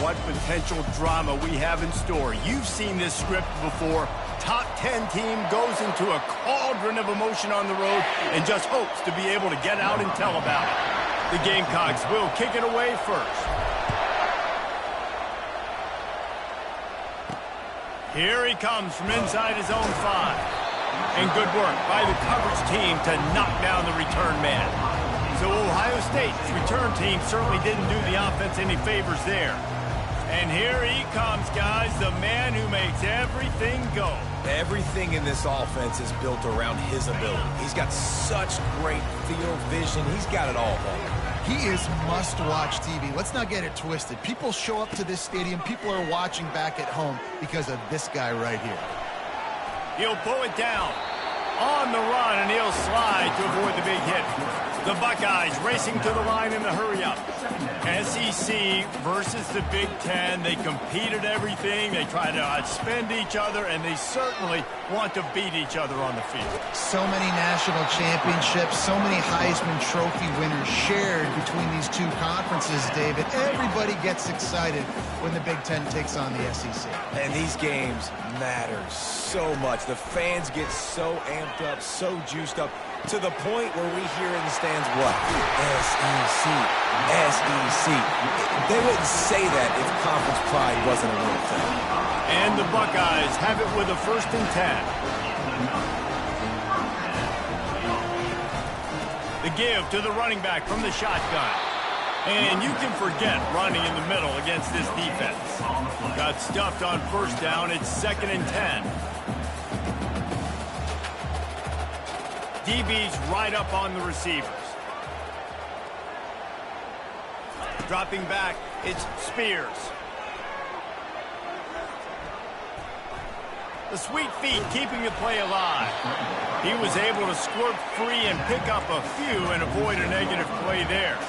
what potential drama we have in store. You've seen this script before. Top 10 team goes into a cauldron of emotion on the road and just hopes to be able to get out and tell about it. The Gamecocks will kick it away first. Here he comes from inside his own 5. And good work by the coverage team to knock down the return man. So Ohio State's return team certainly didn't do the offense any favors there. And here he comes, guys, the man who makes everything go. Everything in this offense is built around his ability. He's got such great field vision. He's got it all. He is must-watch TV. Let's not get it twisted. People show up to this stadium. People are watching back at home because of this guy right here. He'll pull it down on the run, and he'll slide to avoid the big hit. The Buckeyes racing to the line in the hurry-up. SEC versus the Big Ten. They compete at everything. They try to outspend each other, and they certainly want to beat each other on the field. So many national championships, so many Heisman Trophy winners shared between these two conferences, David. Everybody gets excited when the Big Ten takes on the SEC. And these games matter so much. The fans get so amped up, so juiced up, to the point where we hear in the stands, what? SEC, SEC. They wouldn't say that if conference pride wasn't a real thing. And the Buckeyes have it with a 1st and 10. The give to the running back from the shotgun. And you can forget running in the middle against this defense. Got stuffed on 1st down. It's 2nd and 10. DB's right up on the receivers. Dropping back, it's Spears. The sweet feet keeping the play alive. He was able to squirt free and pick up a few and avoid a negative play there.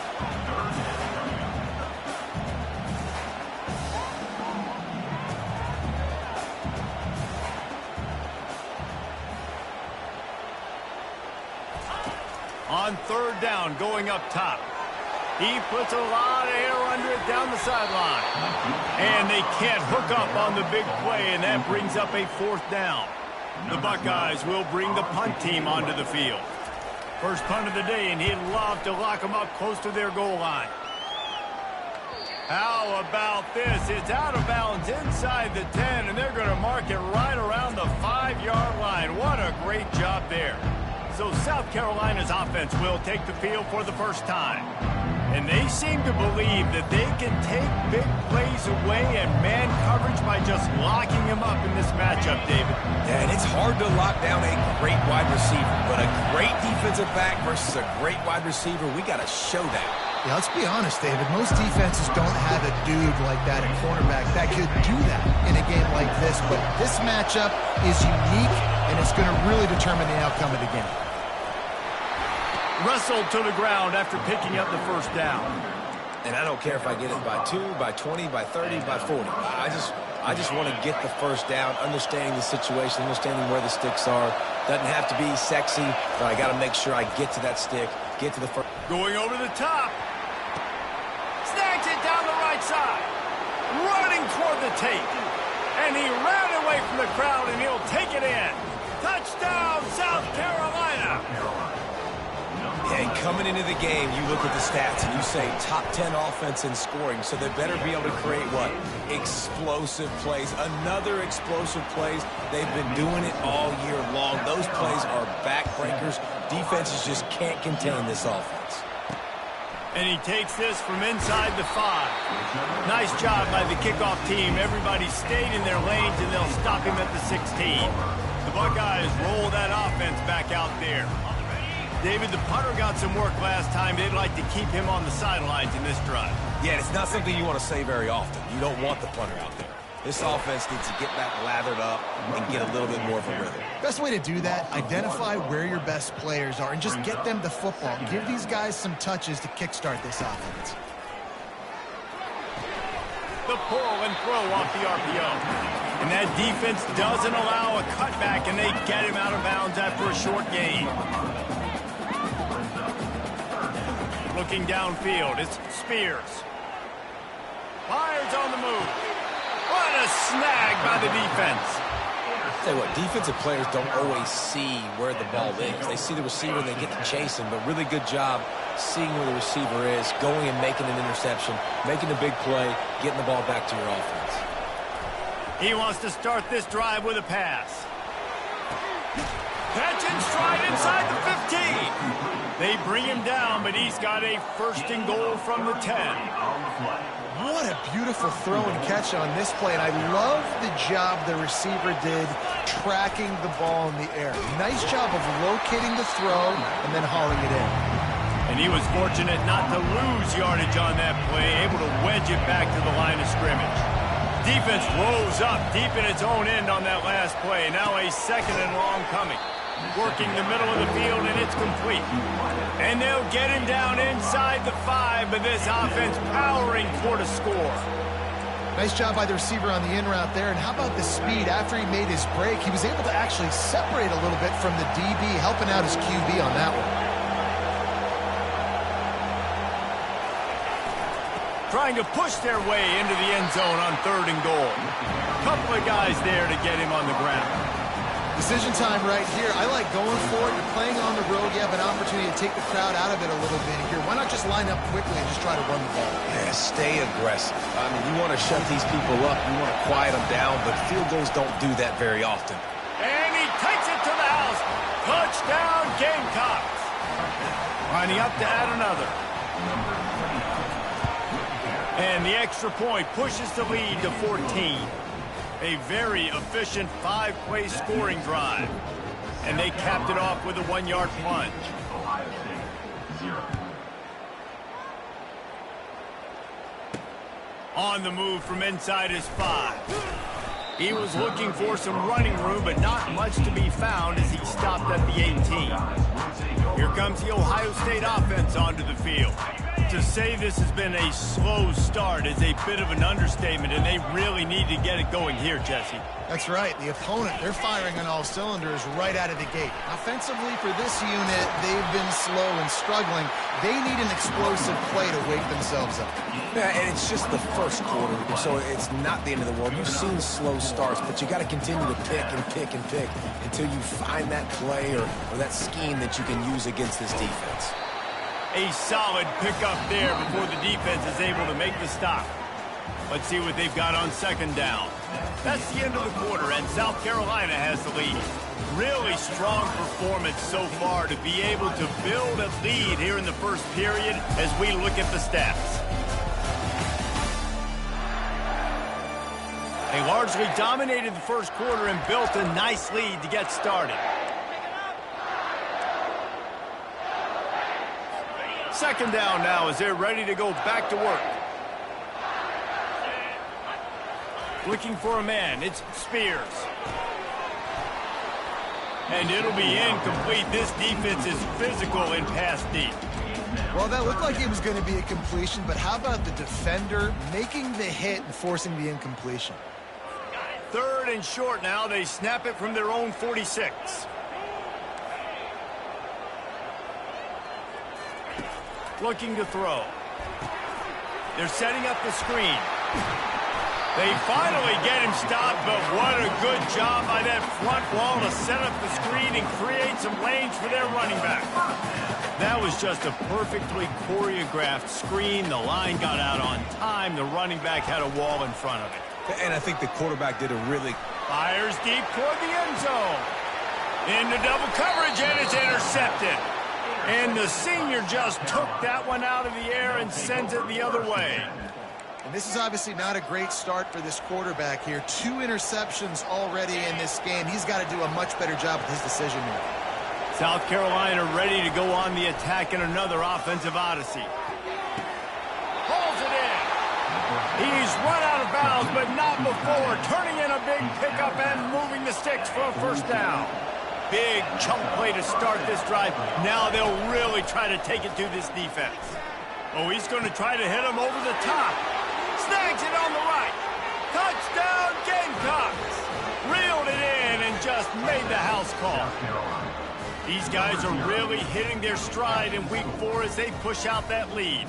On 3rd down, going up top. He puts a lot of air under it down the sideline. And they can't hook up on the big play, and that brings up a 4th down. The Buckeyes will bring the punt team onto the field. First punt of the day, and he'd love to lock them up close to their goal line. How about this? It's out of bounds inside the 10, and they're going to mark it right around the 5-yard line. What a great job there. So South Carolina's offense will take the field for the first time. And they seem to believe that they can take big plays away and man coverage by just locking him up in this matchup, David. Yeah, and it's hard to lock down a great wide receiver, but a great defensive back versus a great wide receiver, we got to show that. Yeah, let's be honest, David. Most defenses don't have a dude like that at cornerback that could do that in a game like this. But this matchup is unique, and it's going to really determine the outcome of the game. Wrestled to the ground after picking up the 1st down. And I don't care if I get it by 2, by 20, by 30, by 40. I just want to get the 1st down, understanding the situation, understanding where the sticks are. Doesn't have to be sexy, but I got to make sure I get to that stick, get to the first. Going over the top. Snags it down the right side. Running toward the tape. And he ran away from the crowd, and he'll take it in. Touchdown, South Carolina. And coming into the game, you look at the stats and you say top 10 offense in scoring, so they better be able to create what? Explosive plays. Another explosive plays. They've been doing it all year long. Those plays are backbreakers. Defenses just can't contain this offense. And he takes this from inside the 5. Nice job by the kickoff team. Everybody stayed in their lanes, and they'll stop him at the 16. The Buckeyes roll that offense back out there. David, the punter got some work last time. They'd like to keep him on the sidelines in this drive. Yeah, it's not something you want to say very often. You don't want the punter out there. This offense needs to get back lathered up and get a little bit more of a rhythm. Best way to do that, identify where your best players are and just get them the football. Give these guys some touches to kickstart this offense. The pull and throw off the RPO. And that defense doesn't allow a cutback, and they get him out of bounds after a short gain. Looking downfield, it's Spears. Fires on the move. What a snag by the defense. Tell you what, defensive players don't always see where the ball is. They see the receiver and they get to chase him, but really good job seeing where the receiver is, going and making an interception, making a big play, getting the ball back to your offense. He wants to start this drive with a pass. Catch and stride inside the 15. They bring him down, but he's got a first and goal from the 10. What a beautiful throw and catch on this play, and I love the job the receiver did tracking the ball in the air. Nice job of locating the throw and then hauling it in. And he was fortunate not to lose yardage on that play, able to wedge it back to the line of scrimmage. Defense rose up deep in its own end on that last play. Now a second and long coming. Working the middle of the field, and it's complete. And they'll get him down inside the 5, but this offense powering toward a score. Nice job by the receiver on the in route there. And how about the speed? After he made his break, he was able to actually separate a little bit from the DB, helping out his QB on that one. Trying to push their way into the end zone on 3rd and goal. Couple of guys there to get him on the ground. Decision time right here. I like going for it. You're playing on the road. You have an opportunity to take the crowd out of it a little bit here. Why not just line up quickly and just try to run the ball? Yeah, stay aggressive. I mean, you want to shut these people up. You want to quiet them down, but field goals don't do that very often. And he takes it to the house. Touchdown, Gamecocks. Lining up to add another. And the extra point pushes the lead to 14. A very efficient 5-play scoring drive. And they capped it off with a 1-yard plunge. On the move from inside his 5. He was looking for some running room, but not much to be found as he stopped at the 18. Here comes the Ohio State offense onto the field. To say this has been a slow start is a bit of an understatement, and they really need to get it going here, Jesse. That's right. The opponent, they're firing on all cylinders right out of the gate. Offensively for this unit, they've been slow and struggling. They need an explosive play to wake themselves up. Yeah, and it's just the first quarter, so it's not the end of the world. You've seen slow starts, but you got to continue to pick and pick and pick until you find that play or that scheme that you can use against this defense. A solid pickup there before the defense is able to make the stop. Let's see what they've got on 2nd down. That's the end of the quarter, and South Carolina has the lead. Really strong performance so far to be able to build a lead here in the first period as we look at the stats. They largely dominated the first quarter and built a nice lead to get started. 2nd down now as they're ready to go back to work. Looking for a man. It's Spears. And it'll be incomplete. This defense is physical and pass deep. Well, that looked like it was going to be a completion, but how about the defender making the hit and forcing the incompletion? 3rd and short now. They snap it from their own 46. Looking to throw. They're setting up the screen. They finally get him stopped, but what a good job by that front wall to set up the screen and create some lanes for their running back. That was just a perfectly choreographed screen. The line got out on time. The running back had a wall in front of it. And I think the quarterback did a really... Fires deep toward the end zone. Into double coverage, and it's intercepted. And the senior just took that one out of the air and sends it the other way. And this is obviously not a great start for this quarterback here. 2 interceptions already in this game. He's got to do a much better job with his decision making. South Carolina ready to go on the attack in another offensive odyssey. Pulls it in. He's run out of bounds, but not before. Turning in a big pickup and moving the sticks for a first down. Big chunk play to start this drive. Now they'll really try to take it to this defense. Oh, he's going to try to hit him over the top. Snags it on the right. Touchdown, Gamecocks. Reeled it in and just made the house call. These guys are really hitting their stride in week 4 as they push out that lead.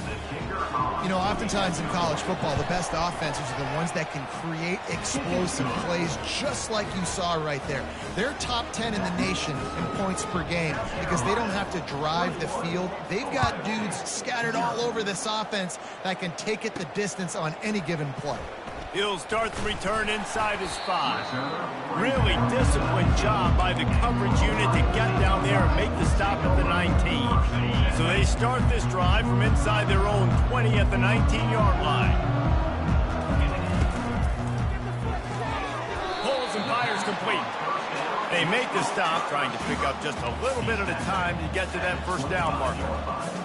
You know, oftentimes in college football, the best offenses are the ones that can create explosive plays just like you saw right there. They're top 10 in the nation in points per game because they don't have to drive the field. They've got dudes scattered all over this offense that can take it the distance on any given play. He'll start the return inside his 5. Really disciplined job by the coverage unit to get down there and make the stop at the 19. So they start this drive from inside their own 20 at the 19-yard line. Pulls and fires complete. They make the stop, trying to pick up just a little bit at a time to get to that first down marker.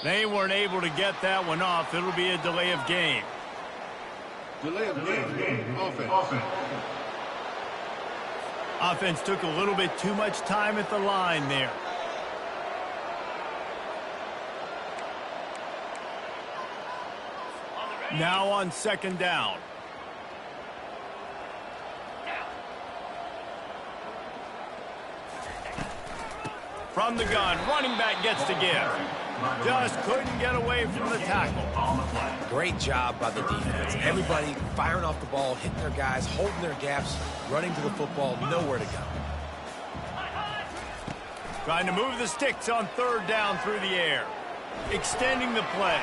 They weren't able to get that one off. It'll be a delay of game. Delay of game. Offense. Offense took a little bit too much time at the line there. Now on second down. From the gun, running back gets to give. Just couldn't get away from the tackle. Great job by the defense. Everybody firing off the ball, hitting their guys, holding their gaps, running to the football, nowhere to go. Trying to move the sticks on third down through the air. Extending the play.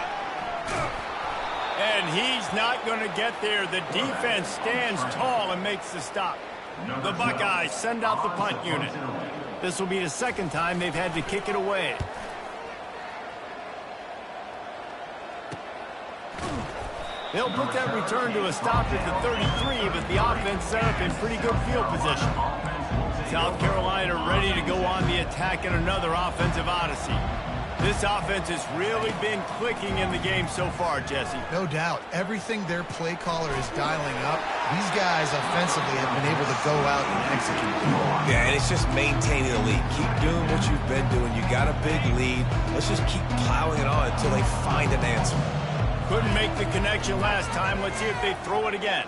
And he's not going to get there. The defense stands tall and makes the stop. The Buckeyes send out the punt unit. This will be the second time they've had to kick it away. They'll put that return to a stop at the 33, but the offense set up in pretty good field position. South Carolina ready to go on the attack in another offensive odyssey. This offense has really been clicking in the game so far, Jesse. No doubt. Everything their play caller is dialing up, these guys offensively have been able to go out and execute. Yeah, and it's just maintaining the lead. Keep doing what you've been doing. You got a big lead. Let's just keep plowing it on until they find an answer. Couldn't make the connection last time. Let's see if they throw it again.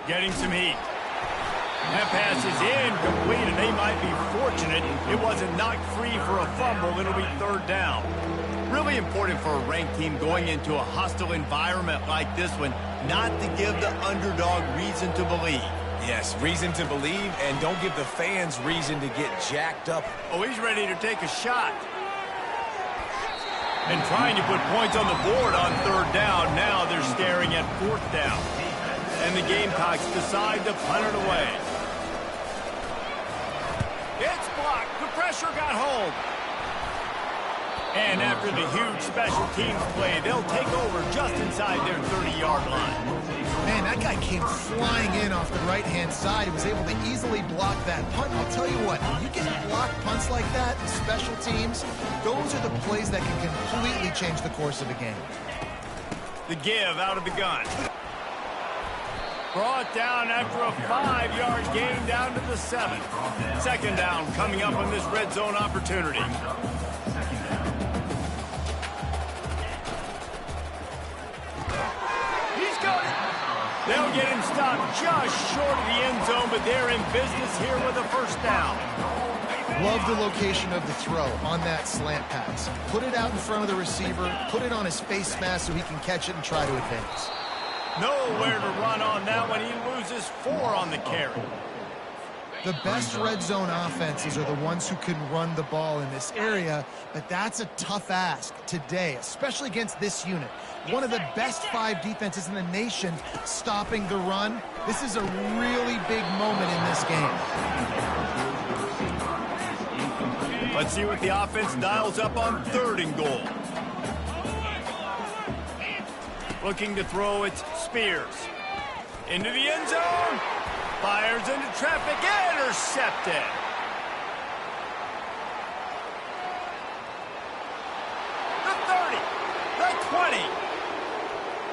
Getting some heat. That pass is incomplete, and they might be fortunate it wasn't knocked free for a fumble. It'll be third down. Really important for a ranked team going into a hostile environment like this one, not to give the underdog reason to believe. Yes, reason to believe, and don't give the fans reason to get jacked up. Oh, he's ready to take a shot. And trying to put points on the board on third down. Now they're staring at fourth down. And the Gamecocks decide to punt it away. It's blocked. The pressure got home. And after the huge special teams play, they'll take over just inside their 30-yard line. Man, that guy came flying in off the right-hand side. He was able to easily block that punt. I'll tell you what, when you get blocked punts like that, special teams, those are the plays that can completely change the course of a game. The give out of the gun. Brought down after a 5-yard gain down to the 7. Second down coming up on this red zone opportunity. He's got it. They'll get him stopped just short of the end zone, but they're in business here with a first down. Love the location of the throw on that slant pass. Put it out in front of the receiver, put it on his face mask so he can catch it and try to advance. Nowhere to run on that one. He loses 4 on the carry. The best red zone offenses are the ones who can run the ball in this area, but that's a tough ask today, especially against this unit. One of the best 5 defenses in the nation stopping the run. This is a really big moment in this game. Let's see what the offense dials up on third and goal. Looking to throw, it's Spears. Into the end zone. Fires into traffic, intercepted. The 30, the 20.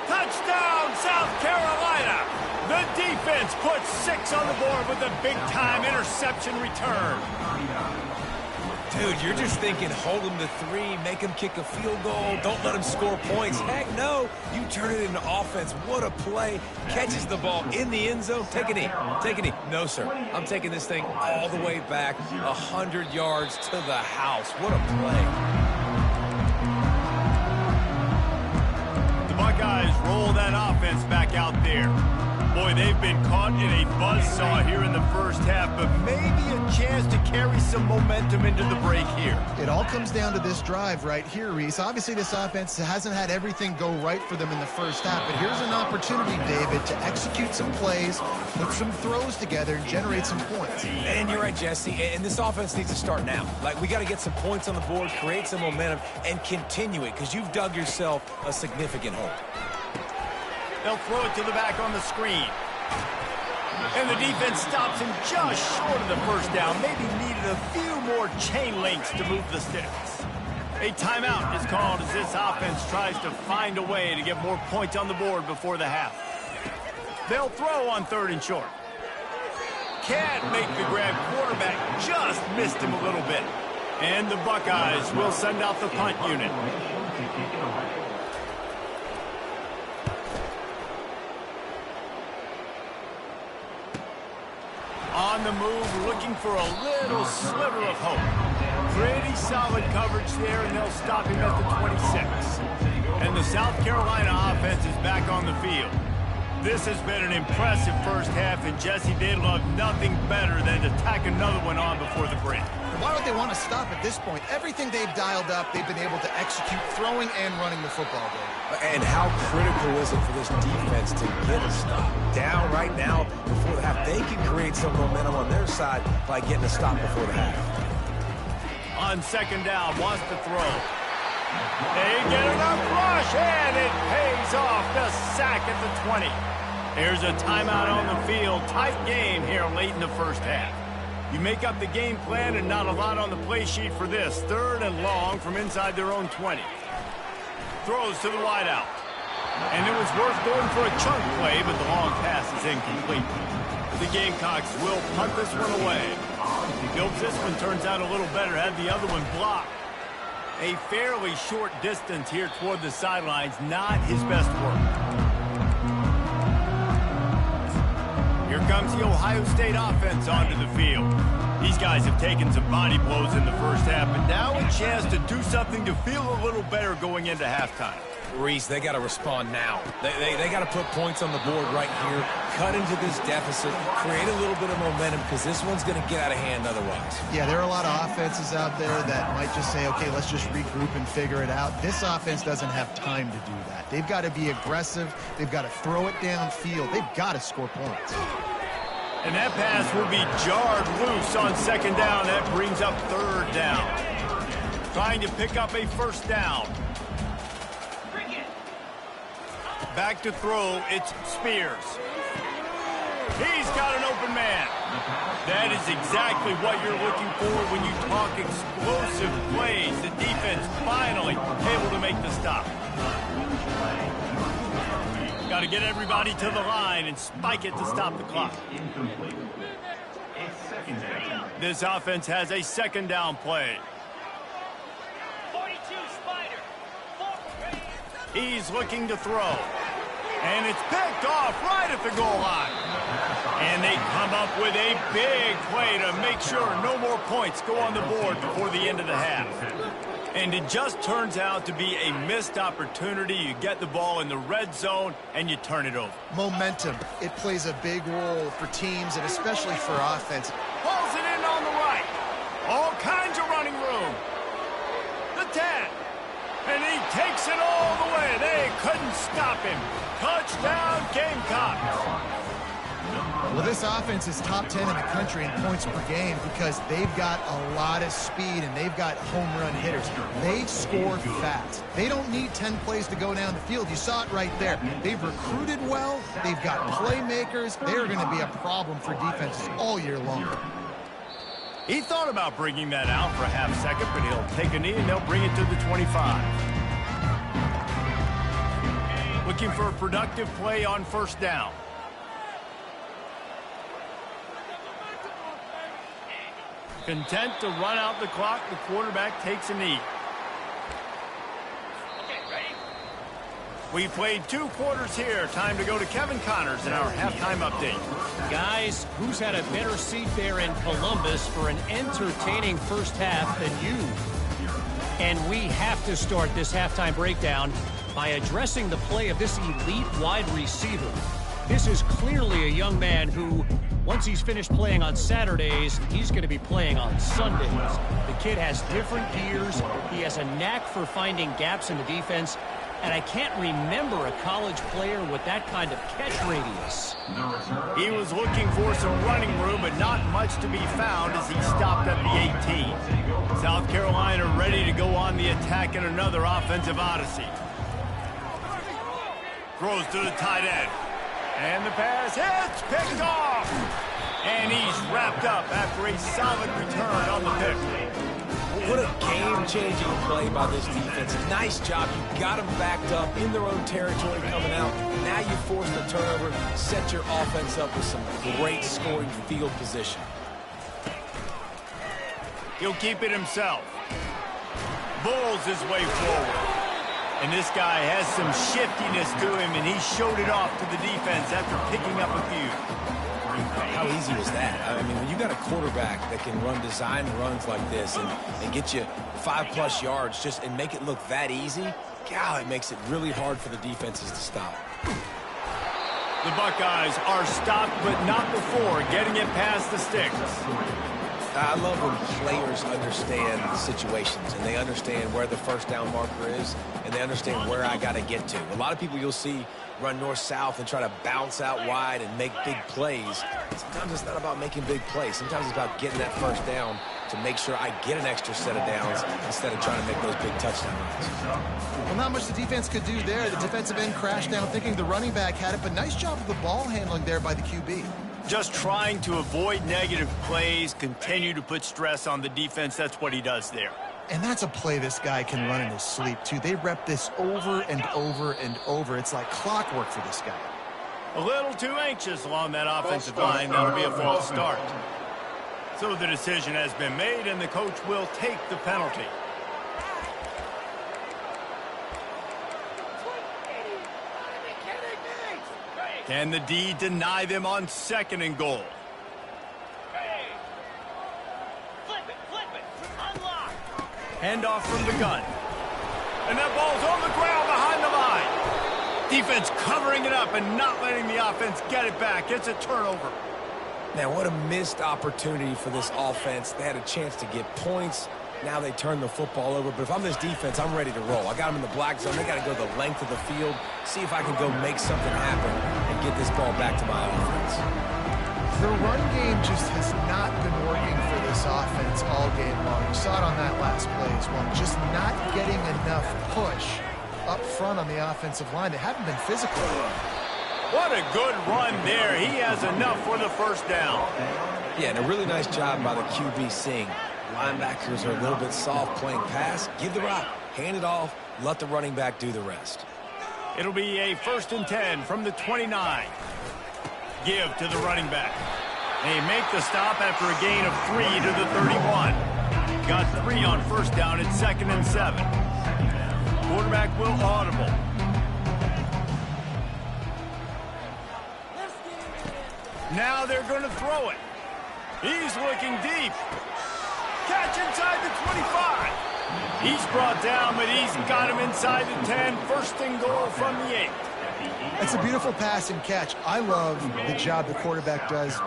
Touchdown, South Carolina. The defense puts 6 on the board with a big-time interception return. Dude, you're just thinking, hold them to 3, make them kick a field goal, don't let them score points. Heck no, you turn it into offense. What a play. Catches the ball in the end zone. Take a knee. Take a knee. No, sir. I'm taking this thing all the way back 100 yards to the house. What a play. The Buckeyes roll that offense back out there. Boy, they've been caught in a buzzsaw here in the first half, but maybe a chance to carry some momentum into the break here. It all comes down to this drive right here, Reese. Obviously, this offense hasn't had everything go right for them in the first half, but here's an opportunity, David, to execute some plays, put some throws together, and generate some points. And you're right, Jesse, and this offense needs to start now. Like, we got to get some points on the board, create some momentum, and continue it, because you've dug yourself a significant hole. They'll throw it to the back on the screen. And the defense stops him just short of the first down. Maybe needed a few more chain links to move the sticks. A timeout is called as this offense tries to find a way to get more points on the board before the half. They'll throw on 3rd and short. Can't make the grab. Quarterback just missed him a little bit. And the Buckeyes will send out the punt unit. On the move, looking for a little sliver of hope. Pretty solid coverage there, and they'll stop him at the 26. And the South Carolina offense is back on the field. This has been an impressive first half, and Jesse, they'd love nothing better than to tack another one on before the break. Why would they want to stop at this point? Everything they've dialed up, they've been able to execute throwing and running the football game. And how critical is it for this defense to get a stop down right now before the half? They can create some momentum on their side by getting a stop before the half. On 2nd down, wants to throw. They get enough rush, and it pays off. The sack at the 20. Here's a timeout on the field. Tight game here late in the first half. You make up the game plan and not a lot on the play sheet for this. 3rd and long from inside their own 20. Throws to the wideout. And it was worth going for a chunk play, but the long pass is incomplete. The Gamecocks will punt this one away. Builds this one, turns out a little better. Had the other one blocked. A fairly short distance here toward the sidelines. Not his best work. Here comes the Ohio State offense onto the field. These guys have taken some body blows in the first half, but now a chance to do something to feel a little better going into halftime. Reese, they got to respond now. They got to put points on the board right here, cut into this deficit, create a little bit of momentum, because this one's going to get out of hand otherwise. Yeah, there are a lot of offenses out there that might just say, okay, let's just regroup and figure it out. This offense doesn't have time to do that. They've got to be aggressive. They've got to throw it downfield. They've got to score points. And that pass will be jarred loose on 2nd down. That brings up 3rd down. Trying to pick up a 1st down. Back to throw, it's Spears. He's got an open man. That is exactly what you're looking for when you talk explosive plays. The defense finally able to make the stop. Got to get everybody to the line and spike it to stop the clock. This offense has a 2nd down play. He's looking to throw. And it's picked off right at the goal line. And they come up with a big play to make sure no more points go on the board before the end of the half. And it just turns out to be a missed opportunity. You get the ball in the red zone, and you turn it over. Momentum. It plays a big role for teams, and especially for offense. Pulls it in on the right. All kinds of running room. The 10. And he takes it all the way. They couldn't stop him. Touchdown, Gamecocks. Well, this offense is top 10 in the country in points per game because they've got a lot of speed and they've got home run hitters. They score fast. They don't need 10 plays to go down the field. You saw it right there. They've recruited well. They've got playmakers. They're going to be a problem for defenses all year long. He thought about bringing that out for a half second, but he'll take a knee and they'll bring it to the 25. Looking for a productive play on first down. Content to run out the clock, the quarterback takes a knee. We played 2 quarters here. Time to go to Kevin Connors in our halftime update. Guys, who's had a better seat there in Columbus for an entertaining first half than you? And we have to start this halftime breakdown by addressing the play of this elite wide receiver. This is clearly a young man who, once he's finished playing on Saturdays, he's going to be playing on Sundays. The kid has different gears. He has a knack for finding gaps in the defense. And I can't remember a college player with that kind of catch radius. He was looking for some running room, but not much to be found as he stopped at the 18. South Carolina ready to go on the attack in another offensive odyssey. Throws to the tight end. And the pass hits, picked off. And he's wrapped up after a solid return on the pick. What a game-changing play by this defense. Nice job. You got them backed up in their own territory coming out. Now you force the turnover, set your offense up with some great scoring field position. He'll keep it himself. Bulls his way forward. And this guy has some shiftiness to him, and he showed it off to the defense after picking up a few. How easy was that? I mean, when you got a quarterback that can run design runs like this and get you 5+ yards just and make it look that easy, God, it makes it really hard for the defenses to stop. The Buckeyes are stopped, but not before getting it past the sticks. I love when players understand the situations and they understand where the first down marker is and they understand where I got to get to. A lot of people you'll see run north-south and try to bounce out wide and make big plays. Sometimes it's not about making big plays. Sometimes it's about getting that first down to make sure I get an extra set of downs instead of trying to make those big touchdown runs. Well, not much the defense could do there. The defensive end crashed down thinking the running back had it, but nice job of the ball handling there by the QB. Just trying to avoid negative plays, continue to put stress on the defense. That's what he does there. And that's a play this guy can run in his sleep, too. They rep this over and over and over. It's like clockwork for this guy. A little too anxious along that offensive line. That'll be a false start. So the decision has been made, and the coach will take the penalty. Can the D deny them on 2nd and goal? Handoff from the gun. And that ball's on the ground behind the line. Defense covering it up and not letting the offense get it back. It's a turnover. Man, what a missed opportunity for this offense. They had a chance to get points. Now they turn the football over. But if I'm this defense, I'm ready to roll. I got them in the black zone. They got to go the length of the field, see if I can go make something happen and get this ball back to my offense. The run game just has not been working for this offense all game long. You saw it on that last play as well. Just not getting enough push up front on the offensive line. They haven't been physical. What a good run there. He has enough for the first down. Yeah, and a really nice job by the QB seeing linebackers are a little bit soft playing pass. Give the rock, hand it off, let the running back do the rest. It'll be a 1st and 10 from the 29. Give to the running back. They make the stop after a gain of 3 to the 31. Got 3 on first down at 2nd and 7. Quarterback will audible. Now they're going to throw it. He's looking deep. Catch inside the 25. He's brought down, but he's got him inside the 10. 1st and goal from the 8. It's a beautiful pass and catch. I love the job the quarterback does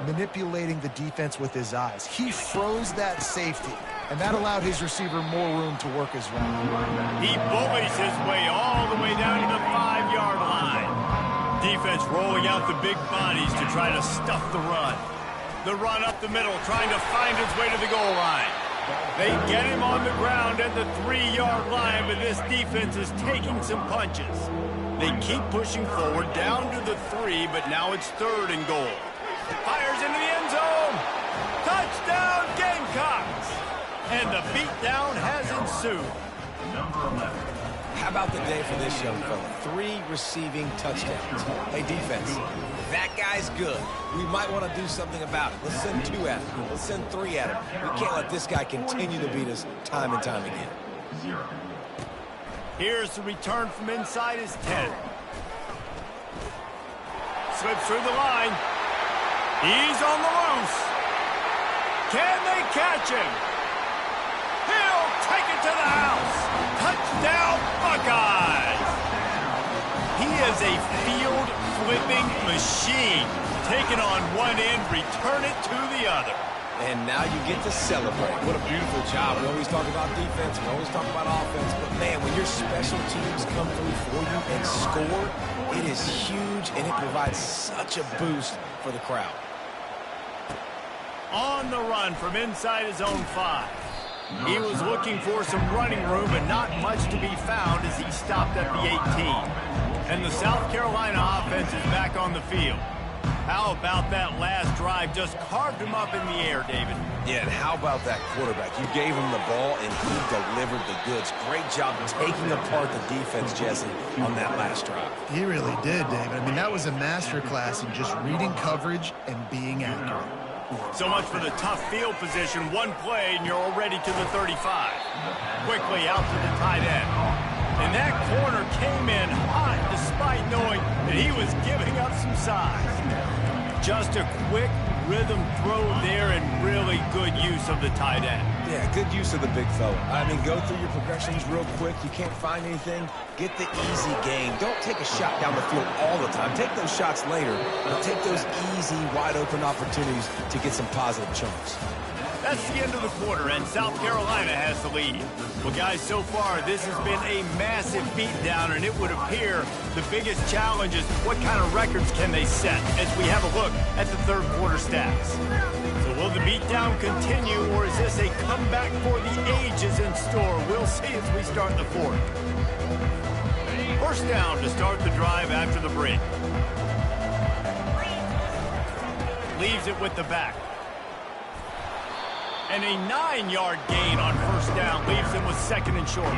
manipulating the defense with his eyes. He froze that safety, and that allowed his receiver more room to work his route. He bullies his way all the way down to the 5-yard line. defense rolling out the big bodies to try to stuff the run. The run up the middle, trying to find his way to the goal line. They get him on the ground at the 3-yard line, but this defense is taking some punches. They keep pushing forward down to the 3, but now it's 3rd and goal. Fires into the end zone. Touchdown, Gamecocks! And the beatdown has ensued. How about the day for this young fella? 3 receiving touchdowns. Hey, defense, that guy's good. We might want to do something about it. Let's send 2 at him. Let's send 3 at him. We can't let this guy continue to beat us time and time again. Here's the return from inside his 10. Slips through the line. He's on the loose. Can they catch him? He'll take it to the house. Touchdown, Buckeyes! He is a field-flipping machine. Taking on one end, return it to the other. And now you get to celebrate. What a beautiful job. We always talk about defense. We always talk about offense. But, man, when your special teams come through for you and score, it is huge, and it provides such a boost for the crowd. On the run from inside his own 5. He was looking for some running room, but not much to be found as he stopped at the 18. And the South Carolina offense is back on the field. How about that last drive? Just carved him up in the air, David. Yeah, and how about that quarterback? You gave him the ball, and he delivered the goods. Great job taking apart the defense, Jesse, on that last drive. He really did, David. I mean, that was a masterclass in just reading coverage and being accurate. So much for the tough field position. One play, and you're already to the 35. Quickly out to the tight end. And that corner came in hot despite knowing that he was giving up some size. Just a quick rhythm throw there and really good use of the tight end. Yeah, good use of the big fella. I mean, go through your progressions real quick. You can't find anything. Get the easy gain. Don't take a shot down the field all the time. Take those shots later, but take those easy, wide-open opportunities to get some positive chunks. That's the end of the quarter, and South Carolina has the lead. Well, guys, so far, this has been a massive beatdown, and it would appear the biggest challenge is what kind of records can they set as we have a look at the third quarter stats. So will the beatdown continue, or is this a comeback for the ages in store? We'll see as we start the fourth. First down to start the drive after the break. Leaves it with the back. And a 9-yard gain on first down leaves them with 2nd and short.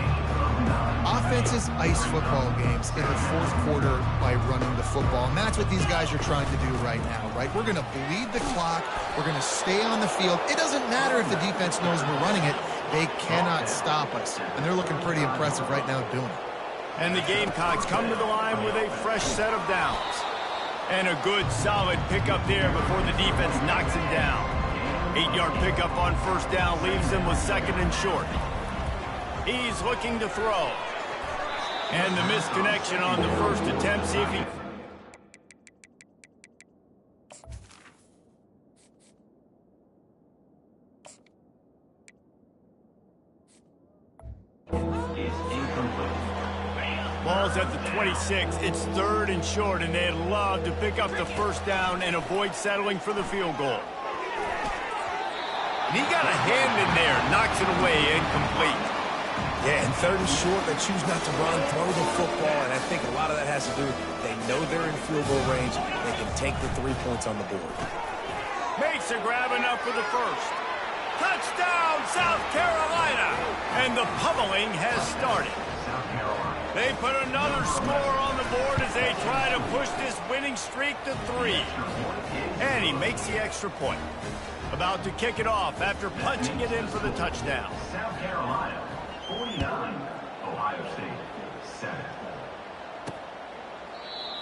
Offenses ice football games in the fourth quarter by running the football, and that's what these guys are trying to do right now, right? We're going to bleed the clock. We're going to stay on the field. It doesn't matter if the defense knows we're running it. They cannot stop us, and they're looking pretty impressive right now doing it. And the Gamecocks come to the line with a fresh set of downs. And a good, solid pickup there before the defense knocks him down. 8-yard pickup on first down leaves them with 2nd and short. He's looking to throw. And the misconnection on the first attempt. See if he... Ball's at the 26. It's 3rd and short, and they'd love to pick up the first down and avoid settling for the field goal. And he got a hand in there, knocks it away, incomplete. Yeah, and 3rd and short, they choose not to run, throw the football, and I think a lot of that has to do with they know they're in field goal range. They can take the 3 points on the board. Makes a grab enough for the first. Touchdown, South Carolina! And the pummeling has started. They put another score on the board as they try to push this winning streak to 3. And he makes the extra point. About to kick it off after punching it in for the touchdown. South Carolina, 49. Ohio State, 7.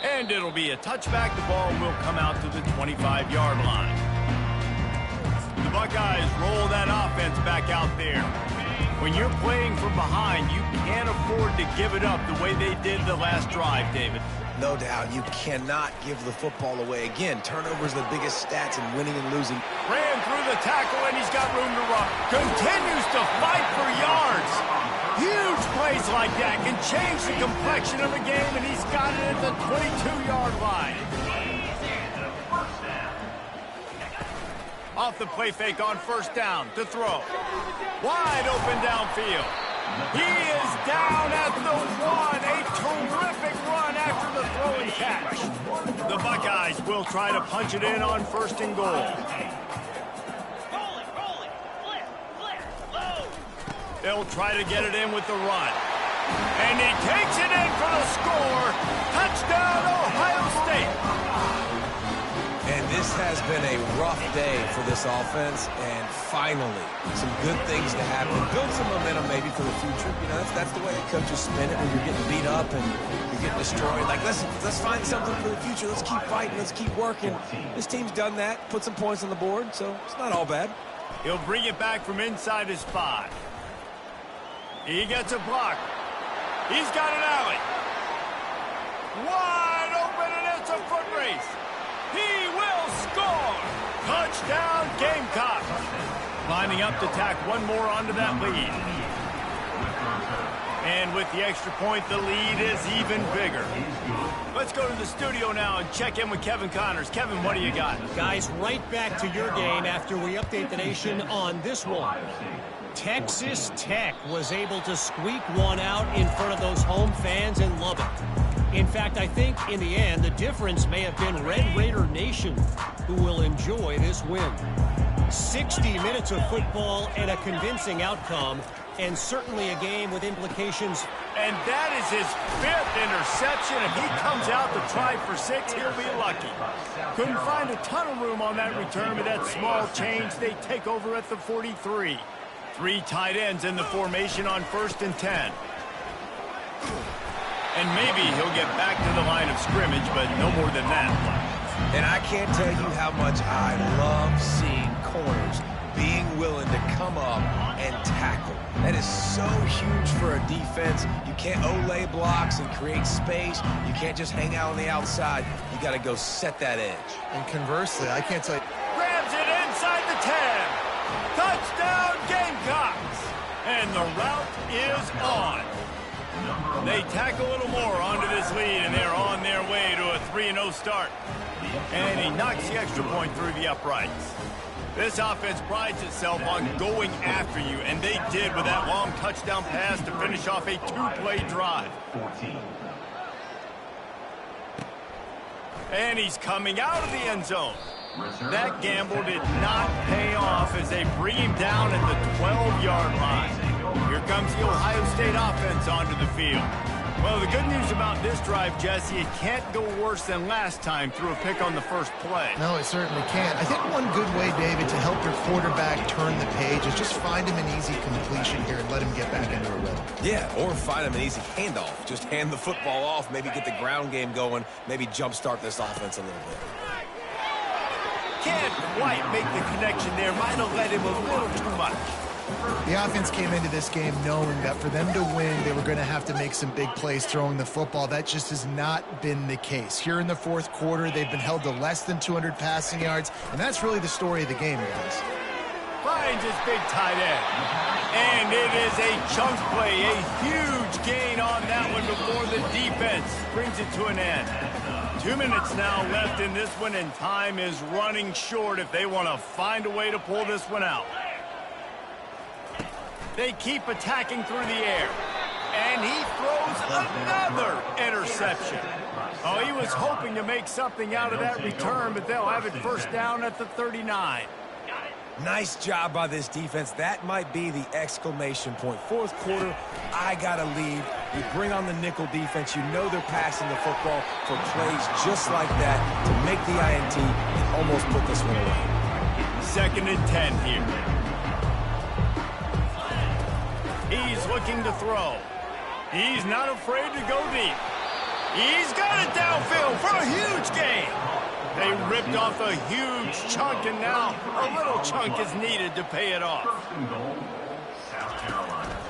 And it'll be a touchback. The ball will come out to the 25-yard line. The Buckeyes roll that offense back out there. When you're playing from behind, you can't afford to give it up the way they did the last drive, David. No doubt, you cannot give the football away. Again, turnovers are the biggest stats in winning and losing. Ran through the tackle, and he's got room to run. Continues to fight for yards. Huge plays like that can change the complexion of the game, and he's got it at the 22-yard line. Off the play fake on first down to throw. Wide open downfield. He is down at the 1. A terrific run after the throw and catch. The Buckeyes will try to punch it in on first and goal. They'll try to get it in with the run. And he takes it in for the score. Touchdown, Ohio State. And this has been a rough day for this offense, and finally, some good things to happen. Build some momentum maybe for the future. You know, that's the way the coaches spin it when you're getting beat up and you're getting destroyed. Like, let's find something for the future. Let's keep fighting. Let's keep working. This team's done that, put some points on the board, so it's not all bad. He'll bring it back from inside his 5. He gets a block. He's got an alley. Wide open, and it's a foot race. He will score! Touchdown, Gamecocks! Lining up to tack one more onto that lead. And with the extra point, the lead is even bigger. Let's go to the studio now and check in with Kevin Connors. Kevin, what do you got? Guys, right back to your game after we update the nation on this one. Texas Tech was able to squeak one out in front of those home fans in Lubbock. In fact, I think in the end, the difference may have been Red Raider Nation, who will enjoy this win. 60 minutes of football and a convincing outcome, and certainly a game with implications. And that is his 5th interception. If he comes out to try for 6, he'll be lucky. Couldn't find a ton of room on that return, but that small change, they take over at the 43. 3 tight ends in the formation on first and 10. And maybe he'll get back to the line of scrimmage, but no more than that. And I can't tell you how much I love seeing corners being willing to come up and tackle. That is so huge for a defense. You can't Olay blocks and create space. You can't just hang out on the outside. You got to go set that edge. And conversely, I can't tell you. Grabs it inside the 10. Touchdown, Gamecocks. And the route is on. They tack a little more onto this lead, and they're on their way to a 3-0 start. And he knocks the extra point through the uprights. This offense prides itself on going after you, and they did with that long touchdown pass to finish off a 2-play drive. And he's coming out of the end zone. That gamble did not pay off as they bring him down at the 12-yard line. Here comes the Ohio State offense onto the field. Well, the good news about this drive, Jesse, it can't go worse than last time through a pick on the first play. No, it certainly can't. I think one good way, David, to help your quarterback turn the page is just find him an easy completion here and let him get back into a rhythm. Yeah, or find him an easy handoff. Just hand the football off, maybe get the ground game going, maybe jumpstart this offense a little bit. Can't quite make the connection there. Might have let him a little too much. The offense came into this game knowing that for them to win, they were going to have to make some big plays throwing the football. That just has not been the case. Here in the fourth quarter, they've been held to less than 200 passing yards, and that's really the story of the game, guys. Finds his big tight end. And it is a chunk play, a huge gain on that one before the defense brings it to an end. 2 minutes now left in this one, and time is running short if they want to find a way to pull this one out. They keep attacking through the air. And he throws another interception. Oh, he was hoping to make something out of that return, but they'll have it first down at the 39. Nice job by this defense. That might be the exclamation point. Fourth quarter, I got to lead. You bring on the nickel defense. You know they're passing the football for plays just like that to make the INT and almost put this one away. 2nd and 10 here. He's looking to throw. He's not afraid to go deep. He's got it downfield for a huge gain. They ripped off a huge chunk, and now a little chunk is needed to pay it off.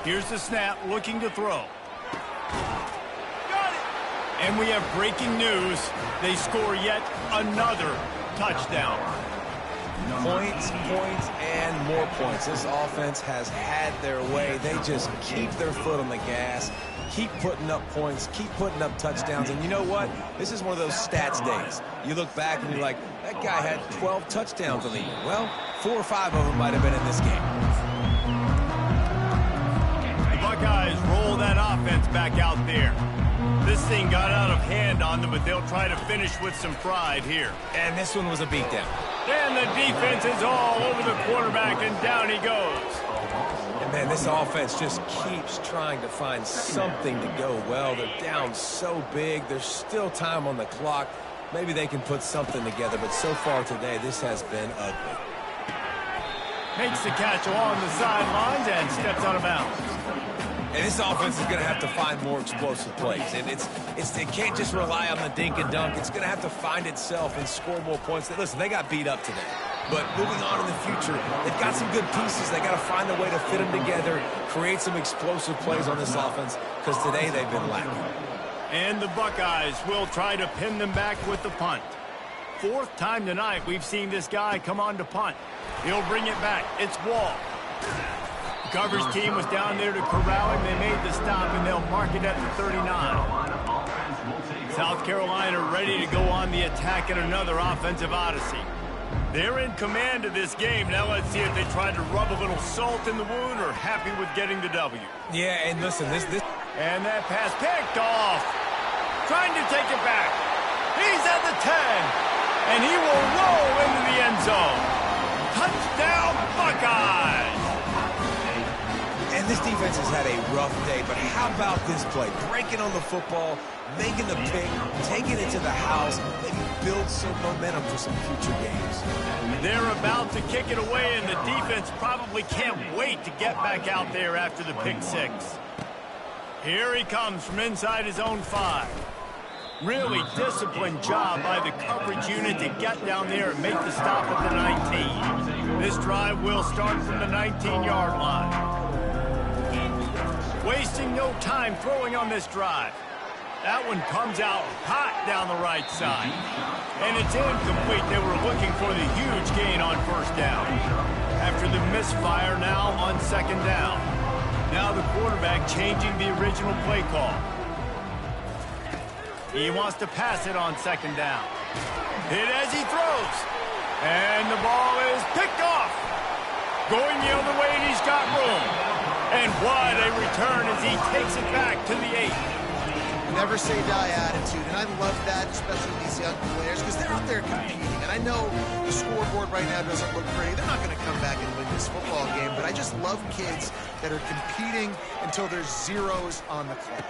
Here's the snap, looking to throw. Got it. And we have breaking news. They score yet another touchdown. Points, points, and more points. This offense has had their way. They just keep their foot on the gas, keep putting up points, keep putting up touchdowns. And you know what? This is one of those stats days. You look back and you're like, that guy had 12 touchdowns on the year. Well, 4 or 5 of them might have been in this game. The Buckeyes roll that offense back out there. This thing got out of hand on them, but they'll try to finish with some pride here. And this one was a beatdown. And the defense is all over the quarterback, and down he goes. And man, this offense just keeps trying to find something to go well. They're down so big. There's still time on the clock. Maybe they can put something together, but so far today, this has been ugly. Makes the catch along the sidelines and steps out of bounds. And this offense is going to have to find more explosive plays. And it can't just rely on the dink and dunk. It's going to have to find itself and score more points. Listen, they got beat up today. But moving on in the future, they've got some good pieces. They got to find a way to fit them together, create some explosive plays on this offense, because today they've been lacking. And the Buckeyes will try to pin them back with the punt. 4th time tonight we've seen this guy come on to punt. He'll bring it back. It's Wall. The coverage team was down there to corral him. They made the stop, and they'll mark it at the 39. South Carolina ready to go on the attack in another offensive odyssey. They're in command of this game. Now let's see if they try to rub a little salt in the wound or happy with getting the W. Yeah, and listen, this... And that pass picked off. Trying to take it back. He's at the 10. And he will roll into the end zone. Touchdown, Buckeyes! And this defense has had a rough day, but how about this play? Breaking on the football, making the pick, taking it to the house, maybe build some momentum for some future games. They're about to kick it away, and the defense probably can't wait to get back out there after the pick 6. Here he comes from inside his own 5. Really disciplined job by the coverage unit to get down there and make the stop at the 19. This drive will start from the 19-yard line. Wasting no time throwing on this drive. That one comes out hot down the right side. And it's incomplete. They were looking for the huge gain on 1st down. After the misfire now on 2nd down. Now the quarterback changing the original play call. He wants to pass it on 2nd down. Hit as he throws. And the ball is picked off. Going the other way, and he's got room. And what a return as he takes it back to the 8. Never say die attitude, and I love that, especially these young players, because they're out there competing. And I know the scoreboard right now doesn't look pretty. They're not going to come back and win this football game, but I just love kids that are competing until there's zeros on the clock.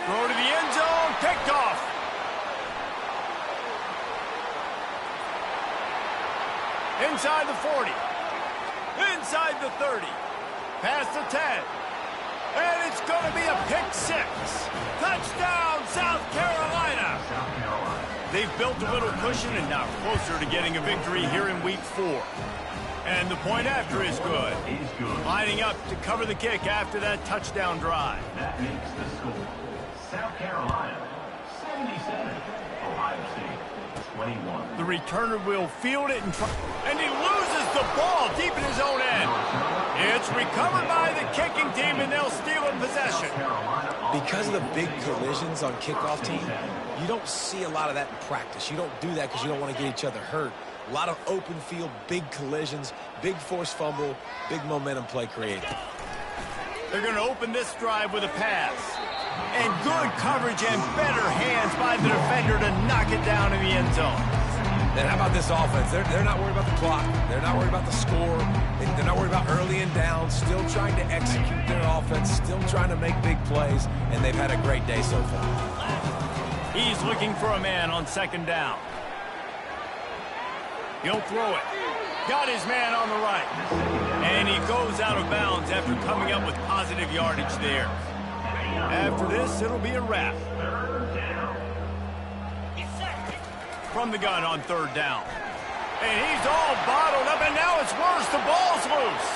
Throw to the end zone, picked off. Inside the 40. Inside the 30. Past the 10. And it's going to be a pick 6. Touchdown, South Carolina. They've built a little cushion and now closer to getting a victory here in week 4. And the point after is good. Lining up to cover the kick after that touchdown drive. That makes the score. South Carolina, 77. Ohio State, 21. The returner will field it and he loses the ball deep in his own end. It's recovered by the kicking team, and they'll steal in possession. Because of the big collisions on kickoff team, you don't see a lot of that in practice. You don't do that because you don't want to get each other hurt. A lot of open field, big collisions, big forced fumble, big momentum play created. They're going to open this drive with a pass. And good coverage and better hands by the defender to knock it down in the end zone. Then how about this offense? They're not worried about the clock. They're not worried about the score. They're not worried about early and down. Still trying to execute their offense. Still trying to make big plays. And they've had a great day so far. He's looking for a man on 2nd down. He'll throw it. Got his man on the right. And he goes out of bounds after coming up with positive yardage there. After this, it'll be a wrap. From the gun on 3rd down. And he's all bottled up, and now it's worse. The ball's loose.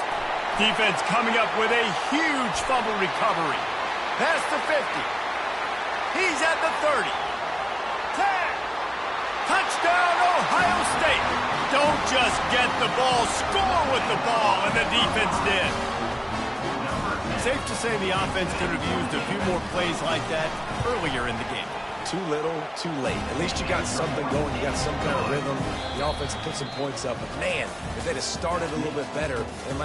Defense coming up with a huge fumble recovery. Past the 50. He's at the 30. 10. Touchdown, Ohio State. Don't just get the ball, score with the ball, and the defense did. Safe to say the offense could have used a few more plays like that earlier in the game. Too little, too late. At least you got something going. You got some kind of rhythm. The offense put some points up. But, man, if they'd have started a little bit better, they might